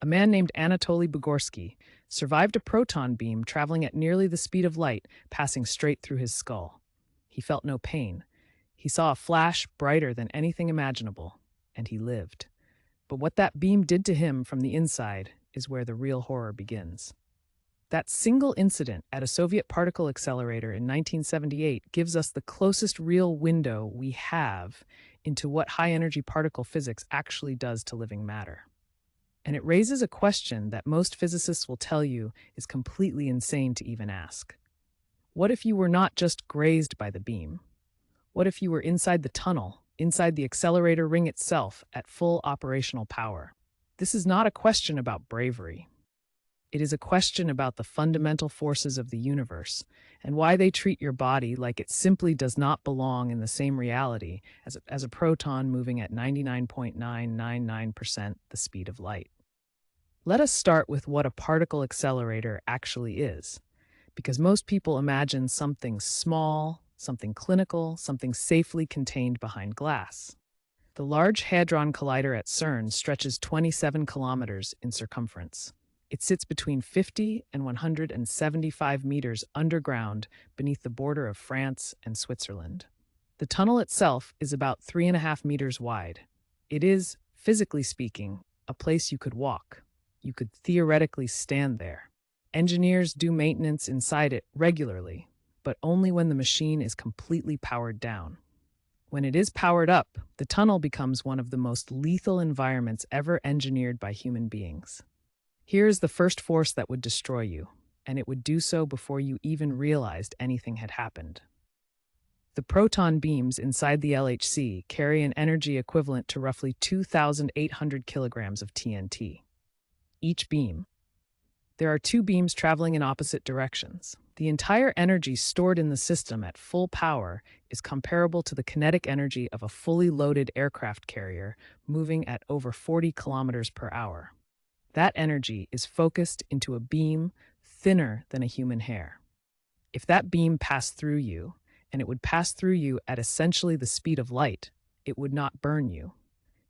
A man named Anatoly Bugorsky survived a proton beam traveling at nearly the speed of light, passing straight through his skull. He felt no pain. He saw a flash brighter than anything imaginable, and he lived. But what that beam did to him from the inside is where the real horror begins. That single incident at a Soviet particle accelerator in 1978 gives us the closest real window we have into what high-energy particle physics actually does to living matter. And it raises a question that most physicists will tell you is completely insane to even ask. What if you were not just grazed by the beam? What if you were inside the tunnel, inside the accelerator ring itself, at full operational power? This is not a question about bravery. It is a question about the fundamental forces of the universe and why they treat your body like it simply does not belong in the same reality as a proton moving at 99.999% the speed of light. Let us start with what a particle accelerator actually is, because most people imagine something small, something clinical, something safely contained behind glass. The Large Hadron Collider at CERN stretches 27 kilometers in circumference. It sits between 50 and 175 meters underground beneath the border of France and Switzerland. The tunnel itself is about 3.5 meters wide. It is, physically speaking, a place you could walk. You could theoretically stand there. Engineers do maintenance inside it regularly, but only when the machine is completely powered down. When it is powered up, the tunnel becomes one of the most lethal environments ever engineered by human beings. Here is the first force that would destroy you, and it would do so before you even realized anything had happened. The proton beams inside the LHC carry an energy equivalent to roughly 2,800 kilograms of TNT. Each beam. There are two beams traveling in opposite directions. The entire energy stored in the system at full power is comparable to the kinetic energy of a fully loaded aircraft carrier moving at over 40 kilometers per hour. That energy is focused into a beam thinner than a human hair. If that beam passed through you, and it would pass through you at essentially the speed of light, it would not burn you.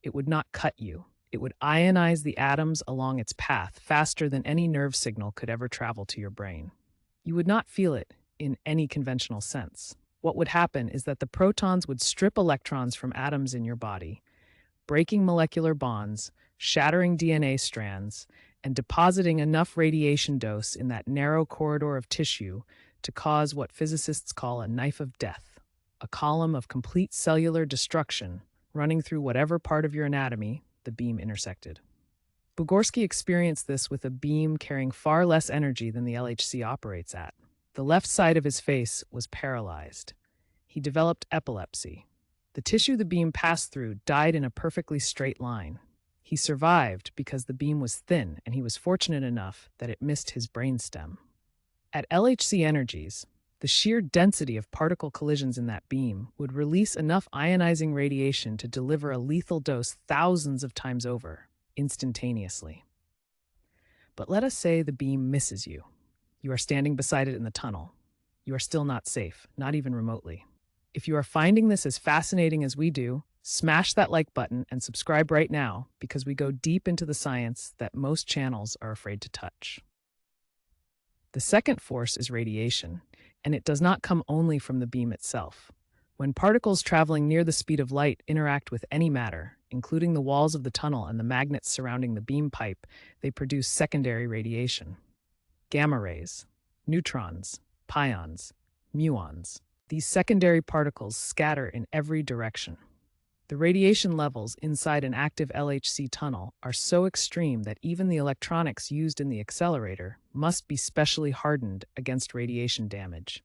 It would not cut you. It would ionize the atoms along its path faster than any nerve signal could ever travel to your brain. You would not feel it in any conventional sense. What would happen is that the protons would strip electrons from atoms in your body, breaking molecular bonds, shattering DNA strands, and depositing enough radiation dose in that narrow corridor of tissue to cause what physicists call a knife of death, a column of complete cellular destruction running through whatever part of your anatomy the beam intersected. Bugorsky experienced this with a beam carrying far less energy than the LHC operates at. The left side of his face was paralyzed. He developed epilepsy. The tissue the beam passed through died in a perfectly straight line. He survived because the beam was thin, and he was fortunate enough that it missed his brainstem. At LHC energies, the sheer density of particle collisions in that beam would release enough ionizing radiation to deliver a lethal dose thousands of times over, instantaneously. But let us say the beam misses you. You are standing beside it in the tunnel. You are still not safe, not even remotely. If you are finding this as fascinating as we do, smash that like button and subscribe right now, because we go deep into the science that most channels are afraid to touch. The second force is radiation, and it does not come only from the beam itself. When particles traveling near the speed of light interact with any matter, including the walls of the tunnel and the magnets surrounding the beam pipe, they produce secondary radiation. Gamma rays, neutrons, pions, muons. These secondary particles scatter in every direction. The radiation levels inside an active LHC tunnel are so extreme that even the electronics used in the accelerator must be specially hardened against radiation damage.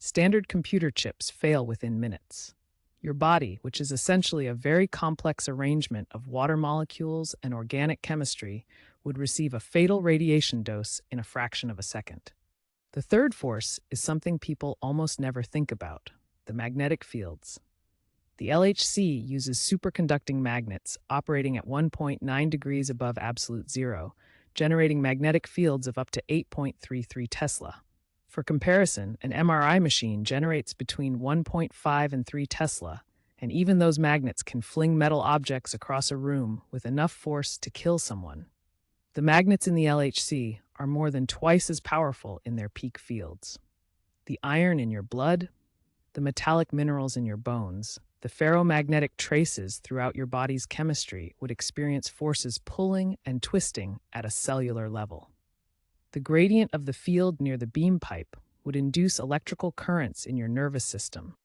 Standard computer chips fail within minutes. Your body, which is essentially a very complex arrangement of water molecules and organic chemistry, would receive a fatal radiation dose in a fraction of a second. The third force is something people almost never think about: the magnetic fields. The LHC uses superconducting magnets operating at 1.9 degrees above absolute zero, generating magnetic fields of up to 8.33 Tesla. For comparison, an MRI machine generates between 1.5 and 3 Tesla, and even those magnets can fling metal objects across a room with enough force to kill someone. The magnets in the LHC are more than twice as powerful in their peak fields. The iron in your blood, the metallic minerals in your bones, the ferromagnetic traces throughout your body's chemistry would experience forces pulling and twisting at a cellular level. The gradient of the field near the beam pipe would induce electrical currents in your nervous system,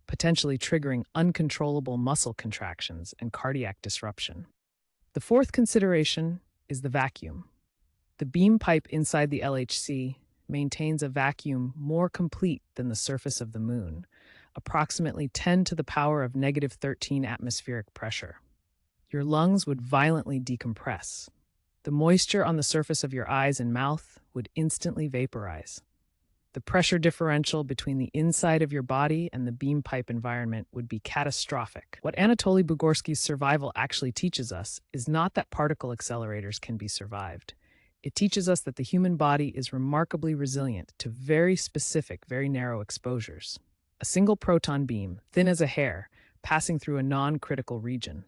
potentially triggering uncontrollable muscle contractions and cardiac disruption. The fourth consideration is the vacuum. The beam pipe inside the LHC maintains a vacuum more complete than the surface of the moon, approximately 10 to the power of -13 atmospheric pressure. Your lungs would violently decompress. The moisture on the surface of your eyes and mouth would instantly vaporize. The pressure differential between the inside of your body and the beam pipe environment would be catastrophic. What Anatoly Bugorsky's survival actually teaches us is not that particle accelerators can be survived. It teaches us that the human body is remarkably resilient to very specific, very narrow exposures. A single proton beam, thin as a hair, passing through a non-critical region.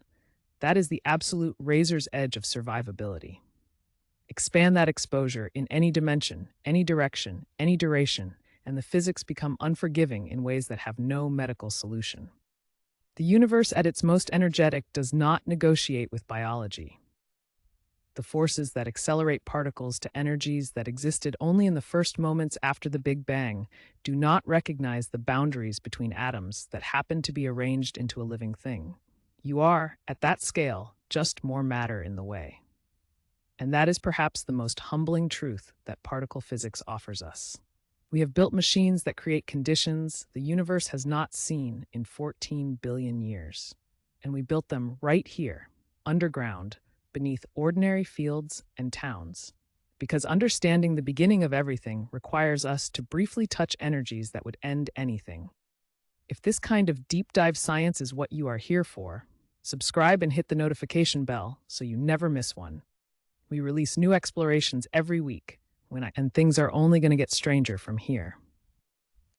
That is the absolute razor's edge of survivability. Expand that exposure in any dimension, any direction, any duration, and the physics become unforgiving in ways that have no medical solution. The universe at its most energetic does not negotiate with biology. The forces that accelerate particles to energies that existed only in the first moments after the Big Bang do not recognize the boundaries between atoms that happen to be arranged into a living thing. You are, at that scale, just more matter in the way. And that is perhaps the most humbling truth that particle physics offers us. We have built machines that create conditions the universe has not seen in 14 billion years. And we built them right here, underground, beneath ordinary fields and towns. Because understanding the beginning of everything requires us to briefly touch energies that would end anything. If this kind of deep dive science is what you are here for, subscribe and hit the notification bell so you never miss one. We release new explorations every week, and things are only going to get stranger from here.